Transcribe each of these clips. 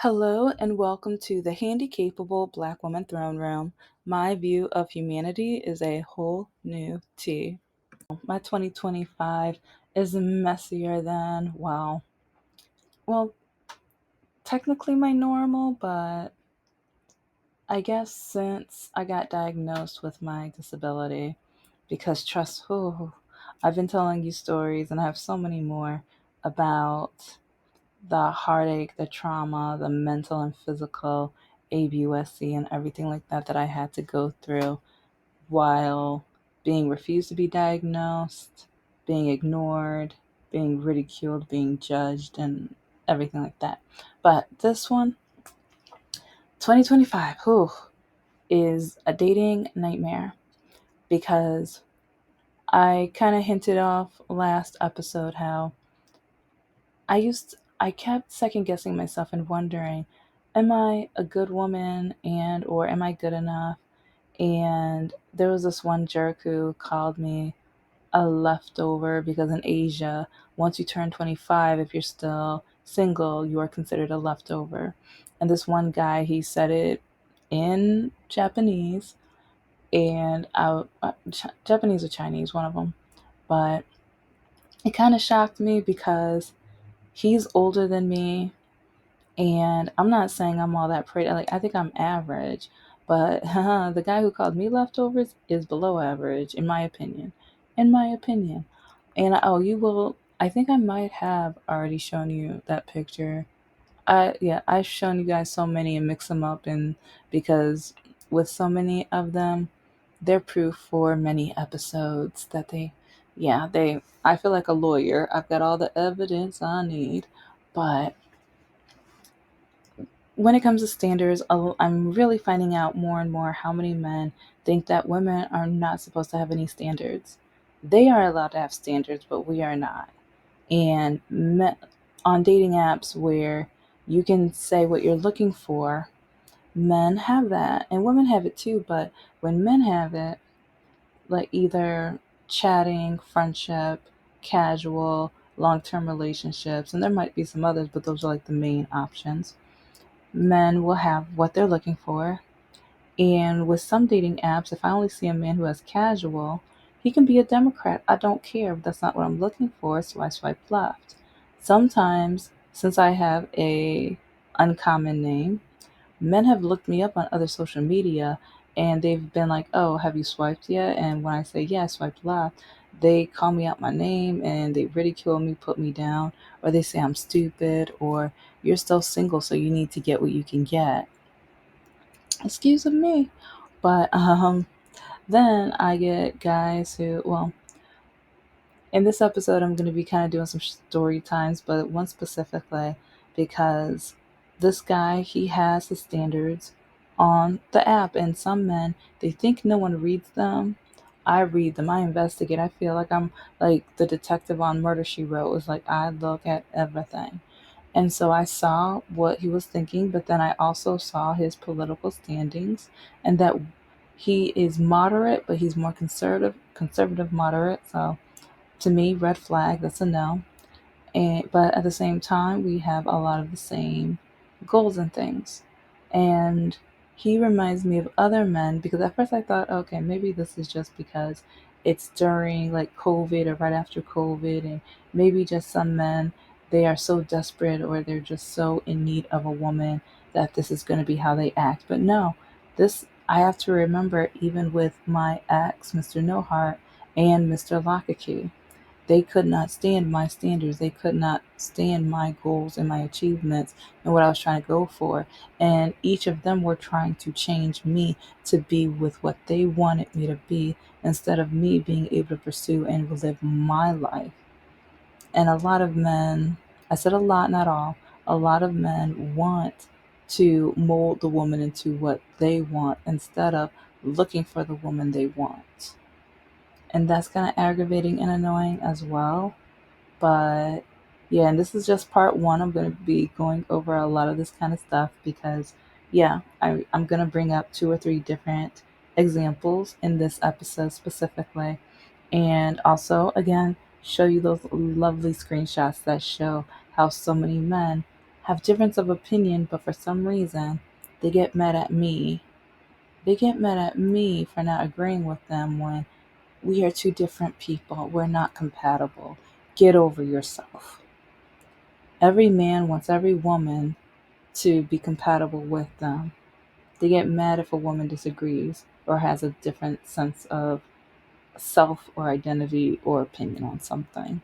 Hello and welcome to the Handicapable Black Woman Throne Room. My view of humanity is a whole new tea. My 2025 is messier than, well, technically my normal, but I guess since I got diagnosed with my disability, because I've been telling you stories and I have so many more about the heartache, the trauma, the mental and physical ABUSC and everything like that that I had to go through while being refused to be diagnosed, being ignored, being ridiculed, being judged, and everything like that. But this one, 2025, is a dating nightmare because I kind of hinted off last episode how I kept second guessing myself and wondering, am I a good woman and or am I good enough? And there was this one jerk who called me a leftover because in Asia, once you turn 25, if you're still single, you are considered a leftover. And this one guy, he said it in Japanese and Japanese or Chinese, one of them. But it kind of shocked me because he's older than me. And I'm not saying I'm all that pretty. Like, I think I'm average. But the guy who called me leftovers is below average, in my opinion. In my opinion. And you will. I think I might have already shown you that picture. I've shown you guys so many and mix them up, and because with so many of them, they're proof for many episodes that they. I feel like a lawyer. I've got all the evidence I need, but when it comes to standards, I'm really finding out more and more how many men think that women are not supposed to have any standards. They are allowed to have standards, but we are not. And on dating apps where you can say what you're looking for, men have that, and women have it too. But when men have it, like either chatting, friendship, casual, long term relationships, and there might be some others, but those are like the main options. Men will have what they're looking for. And with some dating apps, if I only see a man who has casual, he can be a Democrat. I don't care. But that's not what I'm looking for, so I swipe left. Sometimes, since I have a uncommon name, men have looked me up on other social media and they've been like, "Oh, have you swiped yet?" And when I say, "Yeah, I swiped left," they call me out my name and they ridicule me, put me down, or they say I'm stupid or you're still single, so you need to get what you can get. Excuse me. But then I get guys who, in this episode, I'm going to be kind of doing some story times, but one specifically because this guy, he has the standards on the app, and some men, they think no one reads them. I read them, I investigate. I feel like I'm like the detective on Murder She Wrote. It's like I look at everything. And so I saw what he was thinking, but then I also saw his political standings and that he is moderate, but he's more conservative moderate. So to me, red flag, that's a no. But at the same time, we have a lot of the same goals and things. And he reminds me of other men because at first I thought, okay, maybe this is just because it's during like COVID or right after COVID, and maybe just some men, they are so desperate or they're just so in need of a woman that this is going to be how they act. But no, this I have to remember even with my ex, Mr. No Heart, and Mr. Lockakey, they could not stand my standards. They could not stand my goals and my achievements and what I was trying to go for. And each of them were trying to change me to be with what they wanted me to be instead of me being able to pursue and live my life. And a lot of men, I said a lot, not all, a lot of men want to mold the woman into what they want instead of looking for the woman they want. And that's kind of aggravating and annoying as well, but yeah, and this is just part one. I'm going to be going over a lot of this kind of stuff because, yeah, I'm going to bring up two or three different examples in this episode specifically. And also, again, show you those lovely screenshots that show how so many men have difference of opinion, but for some reason they get mad at me. They get mad at me for not agreeing with them when we are two different people. We're not compatible. Get over yourself. Every man wants every woman to be compatible with them. They get mad if a woman disagrees or has a different sense of self or identity or opinion on something,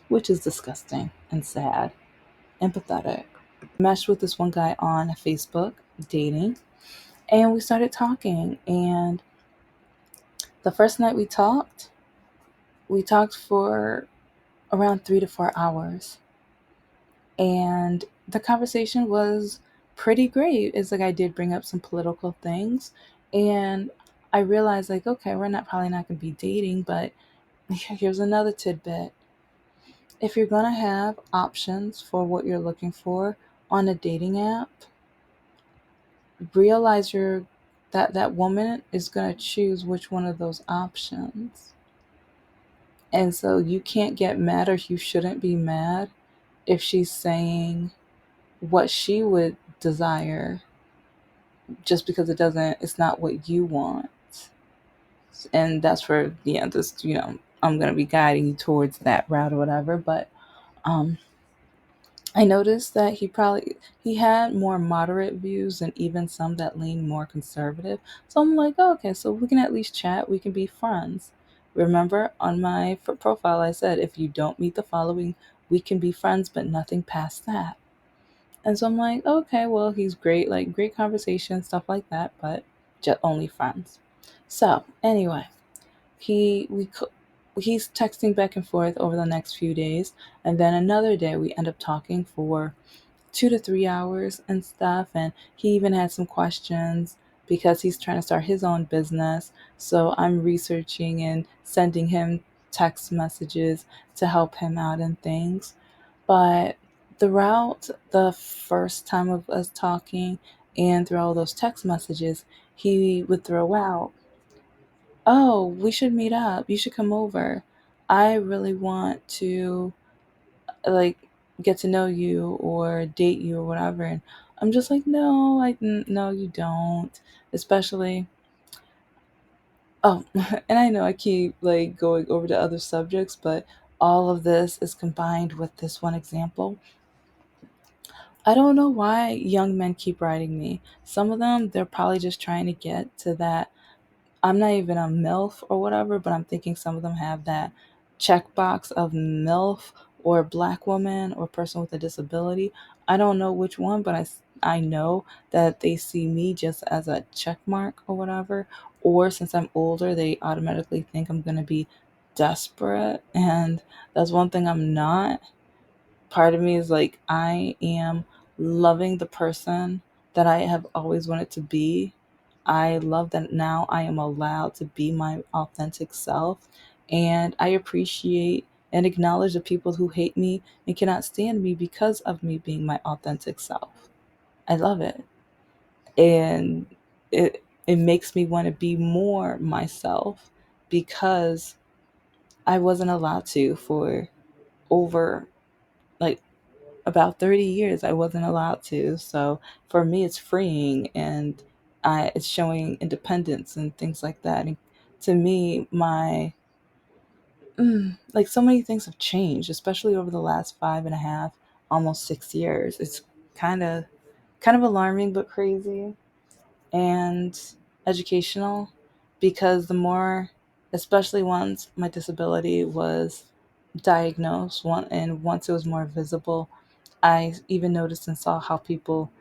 which is disgusting and sad and pathetic. Meshed with this one guy on Facebook, dating, and we started talking. And the first night we talked for around 3 to 4 hours. And the conversation was pretty great. It's like I did bring up some political things. And I realized, like, okay, we're not probably not going to be dating, but here's another tidbit. If you're going to have options for what you're looking for on a dating app, realize that woman is going to choose which one of those options. And so you can't get mad, or you shouldn't be mad if she's saying what she would desire just because it's not what you want. And that's for, yeah, this, I'm going to be guiding you towards that route or whatever. But um I noticed that he had more moderate views and even some that lean more conservative. So I'm like, oh, okay, so we can at least chat. We can be friends. Remember on my profile, I said if you don't meet the following, we can be friends, but nothing past that. And so I'm like, okay, well, he's great, like great conversation, stuff like that, but just only friends. So anyway, he we co- he's texting back and forth over the next few days, and then another day we end up talking for 2 to 3 hours and stuff. And he even had some questions because he's trying to start his own business. So I'm researching and sending him text messages to help him out and things. But throughout the first time of us talking and through all those text messages, he would throw out, oh, we should meet up. You should come over. I really want to, like, get to know you or date you or whatever. And I'm just like, no, no, you don't. Especially, oh, and I know I keep like going over to other subjects, but all of this is combined with this one example. I don't know why young men keep writing me. Some of them, they're probably just trying to get to that. I'm not even a MILF or whatever, but I'm thinking some of them have that checkbox of MILF or black woman or person with a disability. I don't know which one, but I know that they see me just as a check mark or whatever. Or since I'm older, they automatically think I'm going to be desperate. And that's one thing I'm not. Part of me is like, I am loving the person that I have always wanted to be. I love that now I am allowed to be my authentic self. And I appreciate and acknowledge the people who hate me and cannot stand me because of me being my authentic self. I love it. And it makes me want to be more myself because I wasn't allowed to for over, like, about 30 years. I wasn't allowed to. So for me, it's freeing, and it's showing independence and things like that. And to me, like, so many things have changed, especially over the last 5.5, almost 6 years. It's kind of kind of alarming but crazy and educational, because the more, especially once my disability was diagnosed, and once it was more visible, I even noticed and saw how people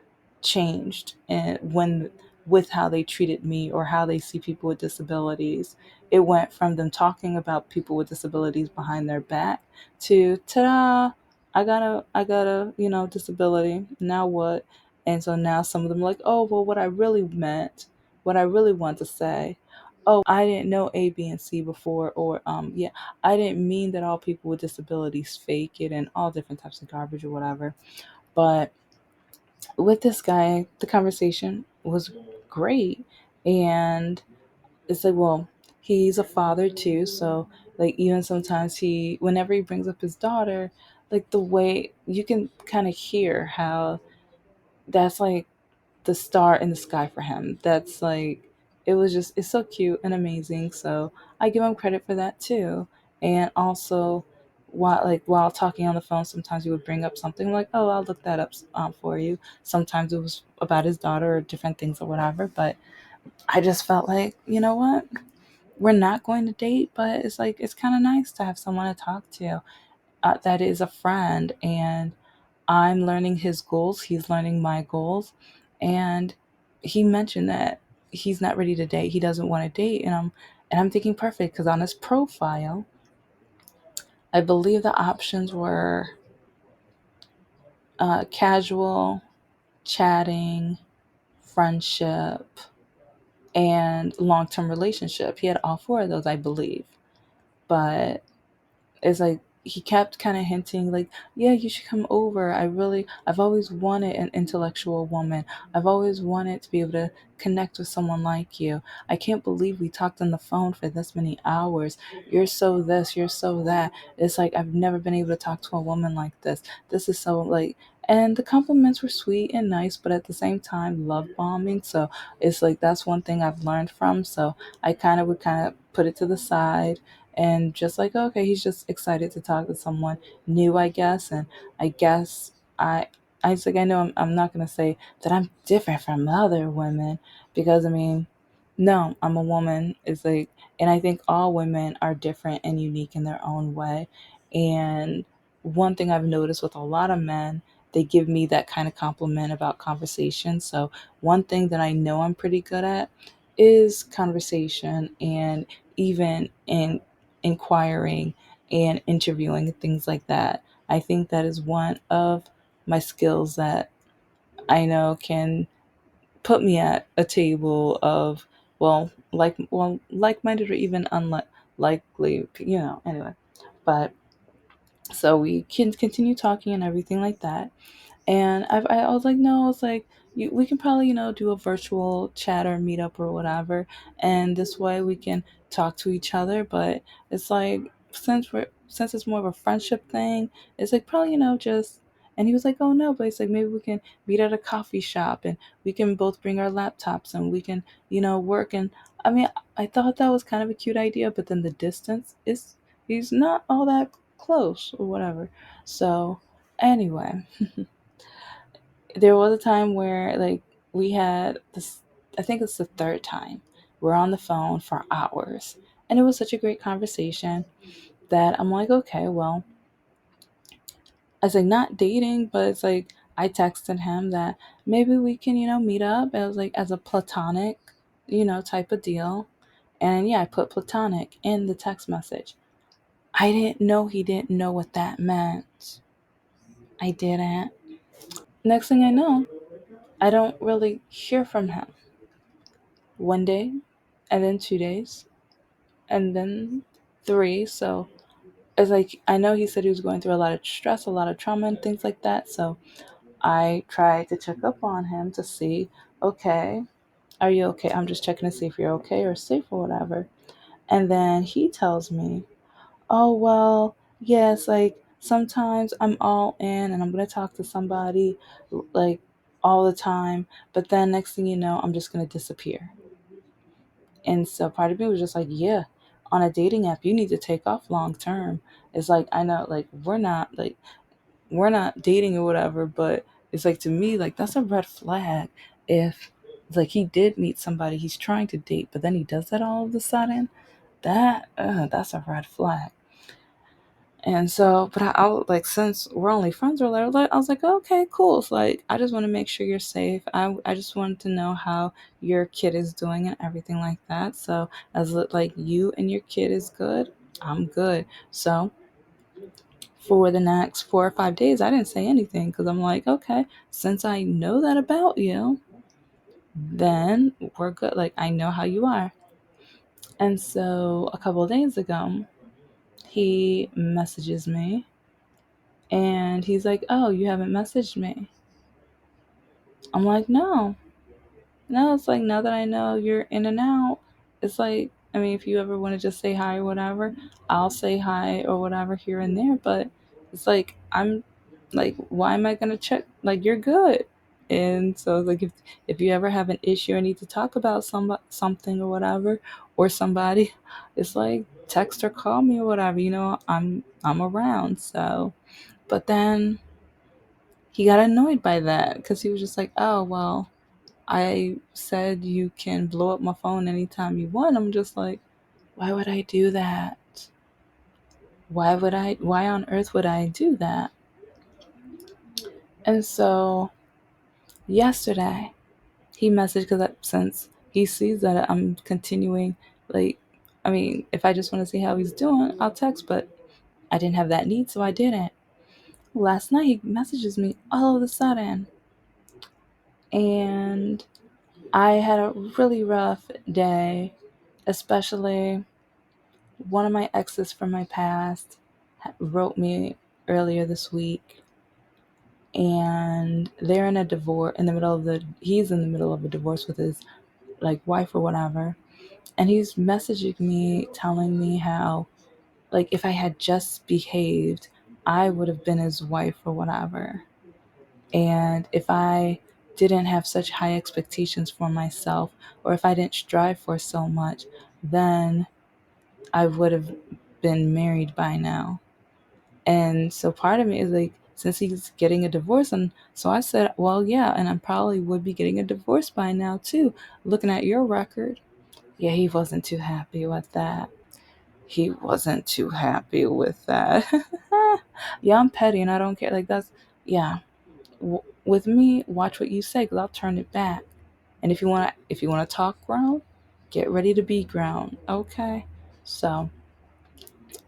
changed and when with how they treated me or how they see people with disabilities. It went from them talking about people with disabilities behind their back to, ta-da, I got a disability. Now what? And so now some of them are like, oh, well, what I really meant, what I really want to say, oh, I didn't know A, B, and C before, or yeah, I didn't mean that all people with disabilities fake it and all different types of garbage or whatever. But with this guy, the conversation was great. And it's like, well, he's a father too. So, like, even sometimes whenever he brings up his daughter, like, the way you can kind of hear how that's like the star in the sky for him. That's like, it was just, it's so cute and amazing. So I give him credit for that too. And also, while talking on the phone, sometimes he would bring up something like, "Oh, I'll look that up for you." Sometimes it was about his daughter or different things or whatever. But I just felt like, you know what? We're not going to date, but it's like it's kind of nice to have someone to talk to that is a friend, and I'm learning his goals, he's learning my goals, and he mentioned that he's not ready to date, he doesn't want to date, and I'm thinking perfect because on his profile, I believe the options were casual, chatting, friendship, and long-term relationship. He had all four of those, I believe, but it's like he kept kind of hinting like, yeah, you should come over, I've always wanted an intellectual woman, I've always wanted to be able to connect with someone like you, I can't believe we talked on the phone for this many hours, you're so this, you're so that, it's like I've never been able to talk to a woman like this is so like, and the compliments were sweet and nice, but at the same time love bombing. So it's like that's one thing I've learned from. So I kind of put it to the side and just like, okay, he's just excited to talk to someone new, I guess. And I guess I was like, I know I'm not gonna say that I'm different from other women, because I mean, no, I'm a woman. It's like, and I think all women are different and unique in their own way. And one thing I've noticed with a lot of men, they give me that kind of compliment about conversation. So one thing that I know I'm pretty good at is conversation, and even in inquiring and interviewing and things like that. I think that is one of my skills that I know can put me at a table of, like-minded or even unlikely, anyway. But so we can continue talking and everything like that. And I was like, no, it's like, we can probably, do a virtual chat or meetup or whatever. And this way we can talk to each other. But it's like, since it's more of a friendship thing, it's like probably, just, and he was like, oh no, but it's like, maybe we can meet at a coffee shop and we can both bring our laptops and we can, work. And I mean, I thought that was kind of a cute idea, but then the distance is, he's not all that close or whatever. So anyway, there was a time where like we had this, I think it's the third time we're on the phone for hours, and it was such a great conversation that I'm like, okay, well, I was like, not dating, but it's like I texted him that maybe we can, meet up. It was like as a platonic, type of deal. And yeah, I put platonic in the text message. I didn't know he didn't know what that meant. I didn't. Next thing I know, I don't really hear from him. One day, and then 2 days, and then three. So it's like, I know he said he was going through a lot of stress, a lot of trauma, and things like that. So I tried to check up on him to see, okay, are you okay? I'm just checking to see if you're okay or safe or whatever. And then he tells me, oh, well, yes, like sometimes I'm all in and I'm going to talk to somebody like all the time. But then next thing you know, I'm just going to disappear. And so part of me was just like, yeah, on a dating app, you need to take off long term. It's like, I know, like, we're not dating or whatever, but it's like, to me, like, that's a red flag. If it's like he did meet somebody he's trying to date, but then he does that all of a sudden, that's a red flag. And so, but I was like, since we're only friends or whatever, I was like, okay, cool. So like, I just want to make sure you're safe. I just wanted to know how your kid is doing and everything like that. So as like you and your kid is good, I'm good. So for the next 4 or 5 days, I didn't say anything because I'm like, okay, since I know that about you, then we're good. Like, I know how you are. And so a couple of days ago, he messages me and he's like, oh, you haven't messaged me. I'm like, no. No, it's like, now that I know you're in and out, it's like, I mean, if you ever want to just say hi or whatever, I'll say hi or whatever here and there. But it's like, I'm like, why am I going to check? Like, you're good. And so like if you ever have an issue or need to talk about something or whatever or somebody, it's like text or call me or whatever, I'm around. So but then he got annoyed by that because he was just like, oh well, I said you can blow up my phone anytime you want. I'm just like, why would I do that? Why on earth would I do that? And so yesterday he messaged, because since he sees that I'm continuing, like, I mean, if I just want to see how he's doing, I'll text, but I didn't have that need, so I didn't. Last night he messages me all of a sudden, and I had a really rough day, especially one of my exes from my past wrote me earlier this week, and they're in a divorce in the middle of the he's in the middle of a divorce with his like wife or whatever, and he's messaging me telling me how like if I had just behaved, I would have been his wife or whatever, and if I didn't have such high expectations for myself, or if I didn't strive for so much, then I would have been married by now. And so part of me is like, since he's getting a divorce, and so I said, well, yeah, and I probably would be getting a divorce by now too, looking at your record. Yeah, he wasn't too happy with that. He wasn't too happy with that. Yeah, I'm petty and I don't care. Like, that's, yeah. With me, watch what you say, because I'll turn it back. And if you wanna talk grown, get ready to be grown. Okay. So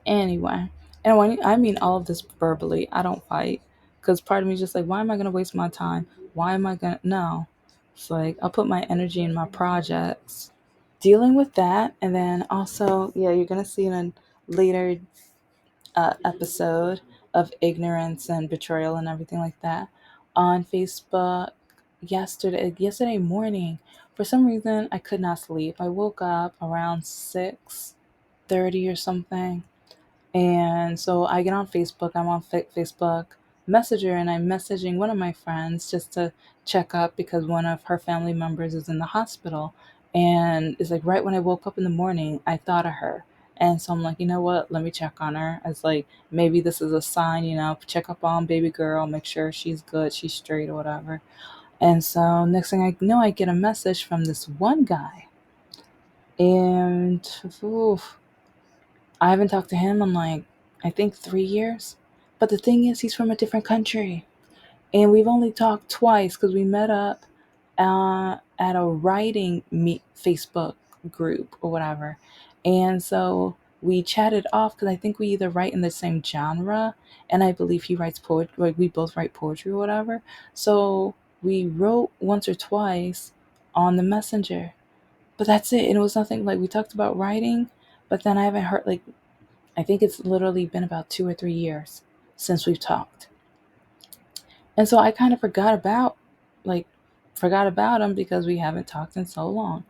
anyway, and when I mean all of this verbally, I don't fight, because part of me is just like, why am I gonna waste my time? Why am I gonna no? It's like I'll put my energy in my projects. Dealing with that, and then also, yeah, you're gonna see in a later episode of ignorance and betrayal and everything like that on Facebook yesterday morning. For some reason, I could not sleep. I woke up around 6:30 or something, and so I get on Facebook. I'm on Facebook Messenger, and I'm messaging one of my friends just to check up because one of her family members is in the hospital. And it's like right when I woke up in the morning, I thought of her. And so I'm like, you know what? Let me check on her. It's like maybe this is a sign, check up on baby girl, make sure she's good, she's straight or whatever. And so next thing I know, I get a message from this one guy. And oof, I haven't talked to him in like, I think 3 years. But the thing is, he's from a different country. And we've only talked twice because we met up at a writing meet Facebook group or whatever. And so we chatted off because I think we either write in the same genre. And I believe he writes poetry, like we both write poetry or whatever. So we wrote once or twice on the messenger. But that's it. And it was nothing like we talked about writing, but then I haven't heard like I think it's literally been about 2 or 3 years since we've talked. And so I kind of like, forgot about him because we haven't talked in so long.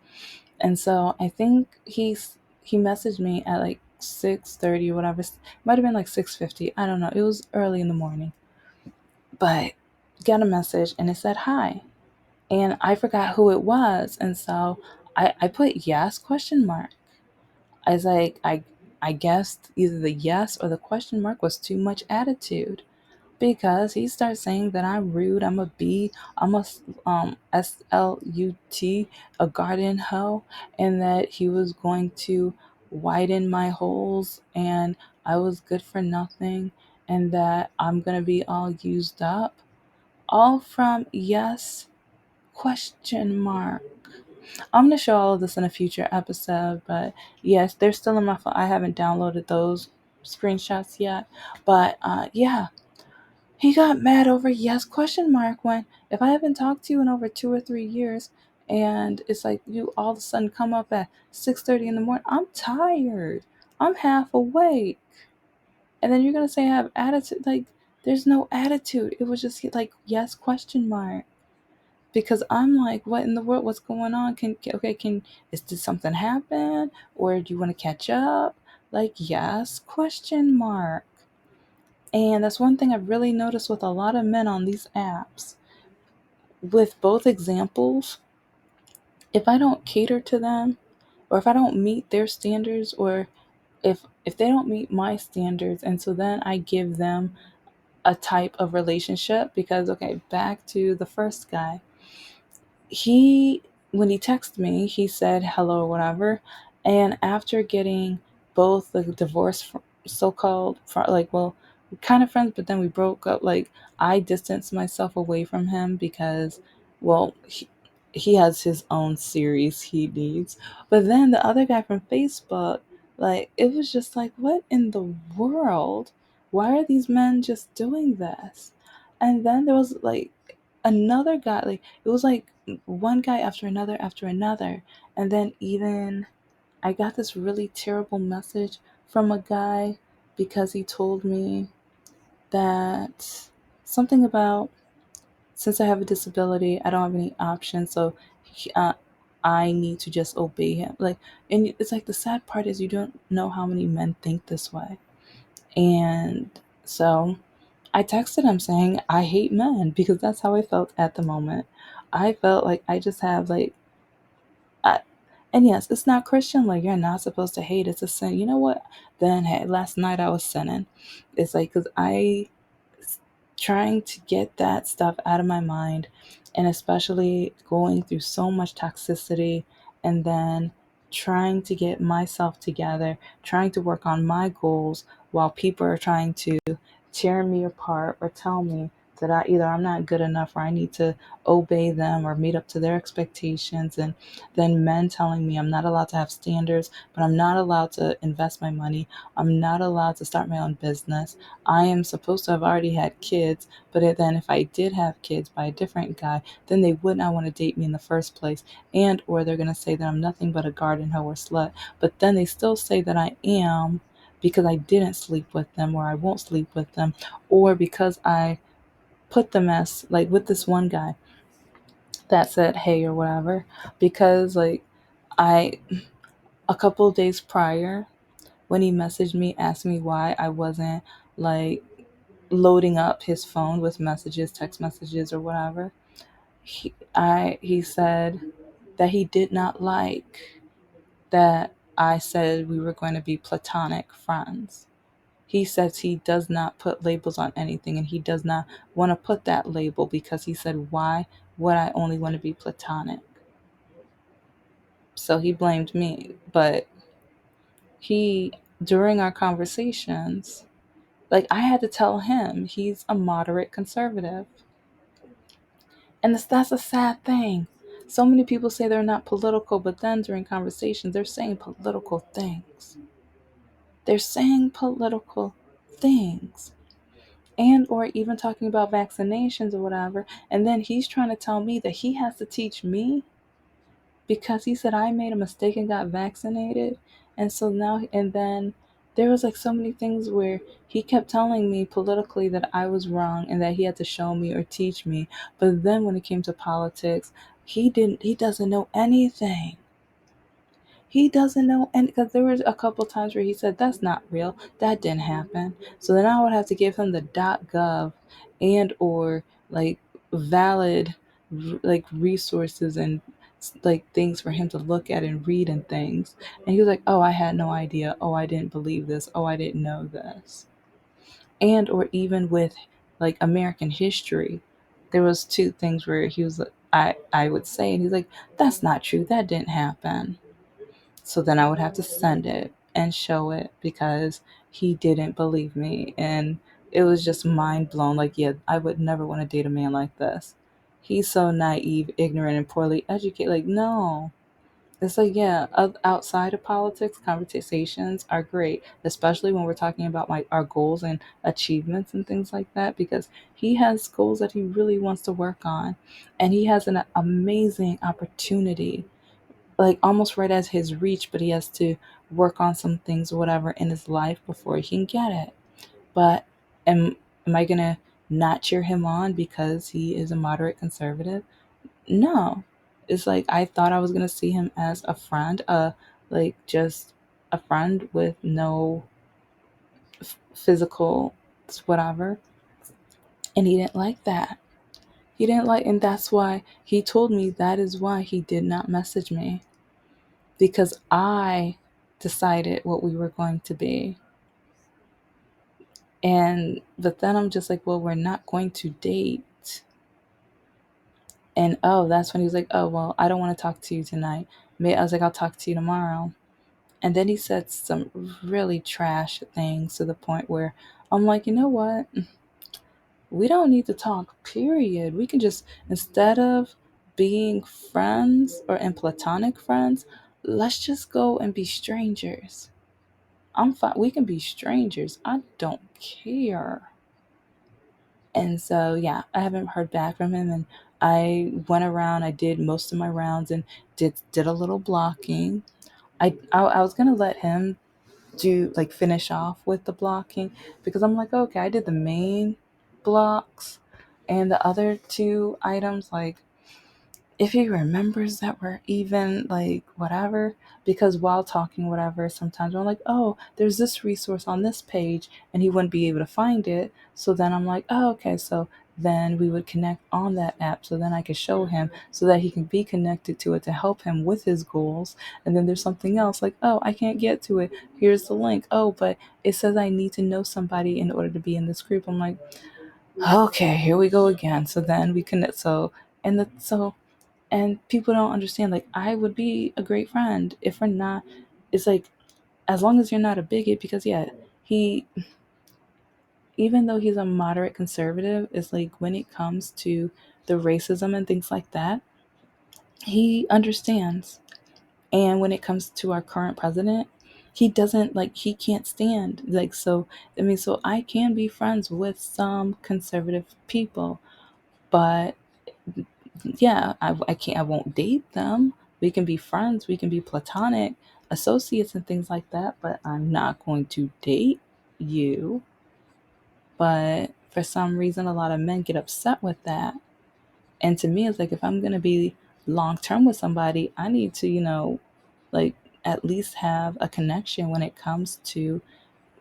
And so I think he messaged me at like 6:30 or whatever. It might have been like 6:50. I don't know. It was early in the morning. But got a message and it said hi. And I forgot who it was. And so I put yes question mark. I was like, I guessed either the yes or the question mark was too much attitude, because he starts saying that I'm rude, I'm a B, I'm a SLUT, a garden hoe, and that he was going to widen my holes and I was good for nothing and that I'm gonna be all used up. All from yes question mark. I'm gonna show all of this in a future episode, but yes, they're still in my phone. I haven't downloaded those screenshots yet, but yeah, he got mad over yes question mark when if I haven't talked to you in over 2 or 3 years, and it's like you all of a sudden come up at 6:30 in the morning. I'm tired. I'm half awake, and then you're gonna say I have attitude? Like there's no attitude. It was just like yes question mark, because I'm like, what in the world? What's going on? Did something happen, or do you want to catch up? Like, yes, question mark. And that's one thing I've really noticed with a lot of men on these apps. with both examples, if I don't cater to them, or if I don't meet their standards, or if they don't meet my standards, and so then I give them a type of relationship, because okay, back to the first guy, he when he texted me, he said hello or whatever, and after getting both the divorce, so-called, like, well, we're kind of friends, but then we broke up. Like, I distanced myself away from him because, well, he has his own series he needs. But then the other guy from Facebook, like, it was just like, what in the world? Why are these men just doing this? And then there was like another guy, like, it was like one guy after another. And then even I got this really terrible message from a guy because he told me that something about, since I have a disability, I don't have any options, so I need to just obey him. Like, and it's like the sad part is you don't know how many men think this way. And so I texted him saying, I hate men, because that's how I felt at the moment. I felt like I just have like, I, and yes, it's not Christian. Like, you're not supposed to hate. It's a sin. You know what? Then, hey, last night I was sinning. It's like, because trying to get that stuff out of my mind, and especially going through so much toxicity, and then trying to get myself together, trying to work on my goals while people are trying to tear me apart or tell me that I'm not good enough, or I need to obey them or meet up to their expectations, and then men telling me I'm not allowed to have standards, but I'm not allowed to invest my money, I'm not allowed to start my own business, I am supposed to have already had kids, but then if I did have kids by a different guy, then they would not want to date me in the first place, and or they're going to say that I'm nothing but a garden hoe or slut, but then they still say that I am, because I didn't sleep with them, or I won't sleep with them, or because I put them as, like, with this one guy that said hey or whatever, because like I a couple of days prior, when he messaged me, asked me why I wasn't like loading up his phone with messages, text messages or whatever. He said that he did not like that I said we were going to be platonic friends. He says he does not put labels on anything, and he does not want to put that label, because he said, why would I only want to be platonic? So he blamed me. But he, during our conversations, like, I had to tell him he's a moderate conservative. And that's a sad thing. So many people say they're not political, but then during conversations, they're saying political things. They're saying political things. And or even talking about vaccinations or whatever. And then he's trying to tell me that he has to teach me because he said I made a mistake and got vaccinated. And so now, and then there was like so many things where he kept telling me politically that I was wrong and that he had to show me or teach me. But then when it came to politics, he doesn't know anything. He doesn't know, and because there was a couple times where he said that's not real, that didn't happen. So then I would have to give him the .gov and or like valid like resources and like things for him to look at and read and things. And he was like, "Oh, I had no idea. Oh, I didn't believe this. Oh, I didn't know this." And or even with like American history, there was two things where he was like, I would say, and he's like, "That's not true. That didn't happen." So then I would have to send it and show it because he didn't believe me. And it was just mind blown. Like, yeah, I would never want to date a man like this. He's so naive, ignorant, and poorly educated. Like, no. It's like, yeah, outside of politics, conversations are great, especially when we're talking about our goals and achievements and things like that, because he has goals that he really wants to work on. And he has an amazing opportunity, like almost right at his reach, but he has to work on some things or whatever in his life before he can get it. But am I gonna not cheer him on because he is a moderate conservative? No. It's like I thought I was gonna see him as a friend, like just a friend with no physical whatever, and he didn't like that. He didn't like, and that's why he told me that is why he did not message me, because I decided what we were going to be. And but then I'm just like, well, we're not going to date. And oh, that's when he was like, oh, well, I don't want to talk to you tonight. I was like, I'll talk to you tomorrow. And then he said some really trash things to the point where I'm like, you know what? We don't need to talk, period. We can just, instead of being friends or in platonic friends, let's just go and be strangers. I'm fine. We can be strangers. I don't care. And so, yeah, I haven't heard back from him. And I went around, I did most of my rounds and did a little blocking. I was going to let him do like finish off with the blocking because I'm like, okay, I did the main blocks and the other two items, like if he remembers that we're even, like whatever, because while talking whatever, sometimes I'm like, oh, there's this resource on this page and he wouldn't be able to find it. So then I'm like, oh, okay, so then we would connect on that app so then I could show him so that he can be connected to it to help him with his goals. And then there's something else like, oh, I can't get to it, here's the link. Oh, but it says I need to know somebody in order to be in this group. I'm like, okay, here we go again. So then we connect. And people don't understand, like, I would be a great friend if we're not, it's like, as long as you're not a bigot, because yeah, he, even though he's a moderate conservative, it's like when it comes to the racism and things like that, he understands. And when it comes to our current president, he doesn't, like, he can't stand, like, so I mean, so I can be friends with some conservative people, but yeah, I can't, I won't date them. We can be friends, we can be platonic associates and things like that, but I'm not going to date you. But for some reason, a lot of men get upset with that. And to me, it's like, if I'm going to be long term with somebody, I need to, like, at least have a connection when it comes to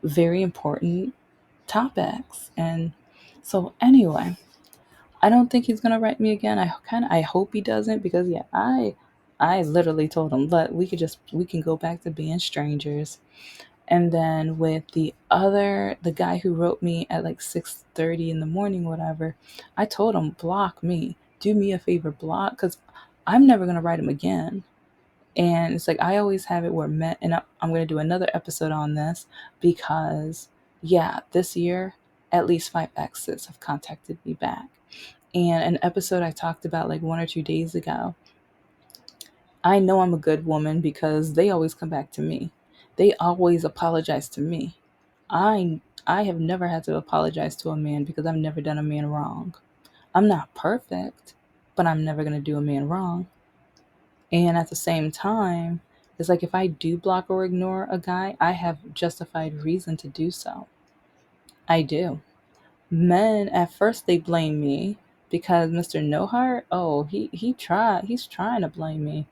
very important topics. And so, anyway, I don't think he's gonna write me again. I hope he doesn't, because yeah, I literally told him, let we can go back to being strangers. And then with the guy who wrote me at like 6:30 in the morning, whatever, I told him, block me. Do me a favor, block, because I'm never gonna write him again. And it's like, I always have it where men, and I'm gonna do another episode on this because yeah, this year at least 5 exes have contacted me back. And an episode I talked about like 1 or 2 days ago, I know I'm a good woman because they always come back to me. They always apologize to me. I have never had to apologize to a man because I've never done a man wrong. I'm not perfect, but I'm never going to do a man wrong. And at the same time, it's like if I do block or ignore a guy, I have justified reason to do so. I do. Men at first they blame me because Mr. No Heart, oh, he's trying to blame me.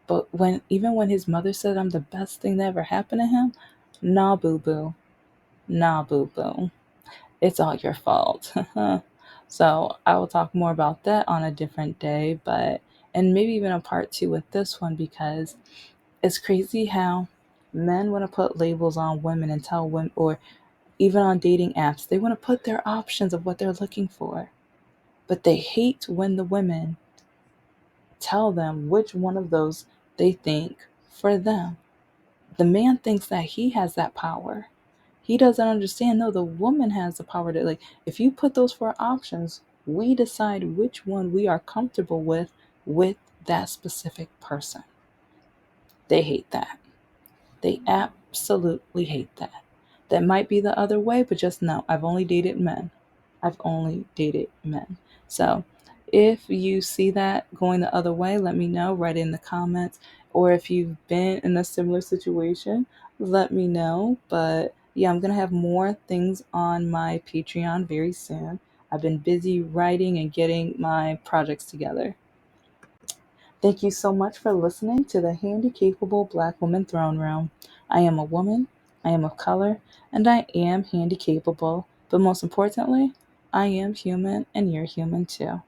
But when his mother said I'm the best thing that ever happened to him, nah boo boo. Nah boo boo. It's all your fault. So I will talk more about that on a different day, but and maybe even a part two with this one, because it's crazy how men want to put labels on women and tell women, or even on dating apps, they want to put their options of what they're looking for. But they hate when the women tell them which one of those they think for them. The man thinks that he has that power. He doesn't understand. No, the woman has the power to, like, if you put those four options, we decide which one we are comfortable with that specific person. They hate that. They absolutely hate that. That might be the other way, but just know I've only dated men. I've only dated men. So if you see that going the other way, let me know, write in the comments. Or if you've been in a similar situation, let me know. But yeah, I'm going to have more things on my Patreon very soon. I've been busy writing and getting my projects together. Thank you so much for listening to the Handicapable Black Woman Throne Room. I am a woman, I am of color, and I am handy capable. But most importantly, I am human and you're human too.